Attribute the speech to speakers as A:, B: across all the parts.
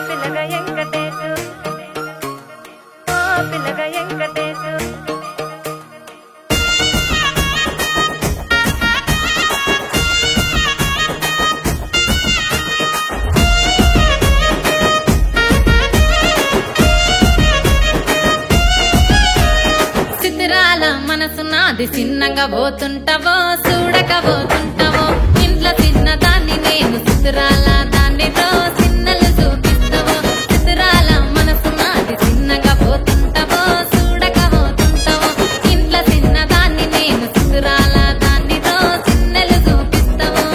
A: పిల్లగా వెంకటేశు ఓ పిల్లగా వెంకటేశు
B: సిద్ధిరాల మనసు నాది చిన్నగా పోతుంటావో చూడకపోతుంటావో ఇంట్లో చిన్న దాన్ని నేను సిద్ధిరాల దాన్నితో చిన్నలు చూపిస్తావో సిద్ధిరాల మనసు నాది చిన్నగా పోతుంటావో చూడకపోతుంటావో ఇంట్లో చిన్న దాన్ని నేను సిద్ధిరాల దాన్నితో చిన్నలు చూపిస్తావో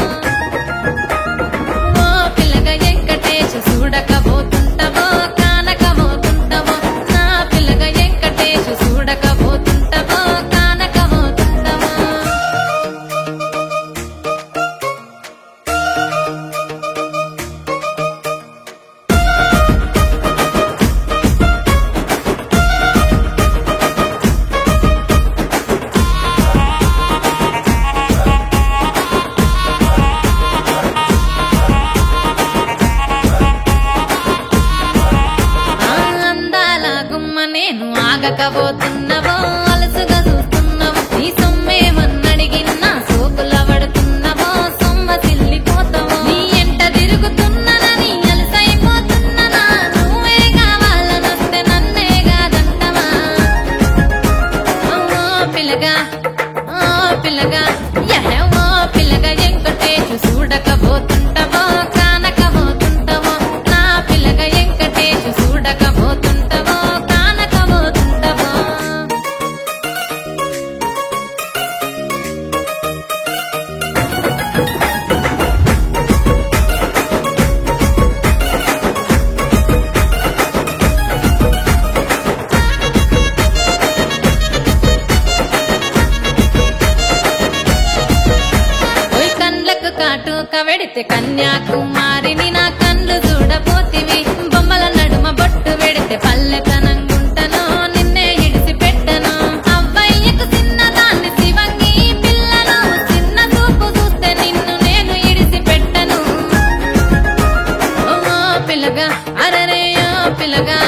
B: ఓ పిల్లగా వెంకటేశు చూడకపోతుంటావో కానకపోతుంటావో నా పిల్లగా వెంకటేశు చూడకపోతుంటావో కానకపోతుంటావో అందాల గుమ్మ నేను ఆగకపోతున్నావో అలసుగా చూస్తున్నావో నీ సొమ్మేమన్నడిగినా సోకుల పడుతున్నావో సొమ్మ సిల్లిపోతావో నీ ఎంట తిరుగుతున్నానని అలసైపోతున్నానా నువ్వే కావాలనొస్తే నన్నే కాదంటవా ఓ పిల్లగా ఓ పిల్లగా ఓ పిల్లగా వెంకటేశు చూడకపోతుంటావో కానకపోతుంటావో నా పిల్లగా వెంకటేశు చూడకపోతుంటావో కానకపోతుంటావో ఓయ్ కండ్లకు కాటుక వెడితే కన్యాకుమారిని నా కండ్లు చూడపోతివి బొమ్మల నడుమ బొట్టు వెడితే పల్లెతనంగుంటను నిన్నే ఇడిసి పెట్టను అవ్వయ్యకు చిన్నదాన్ని శివంగి పిల్లను చిన్న చూపు చూస్తే నిన్ను నేను ఇడిసి పెట్టను ఓ పిల్లగా అరరే ఓ పిల్లగా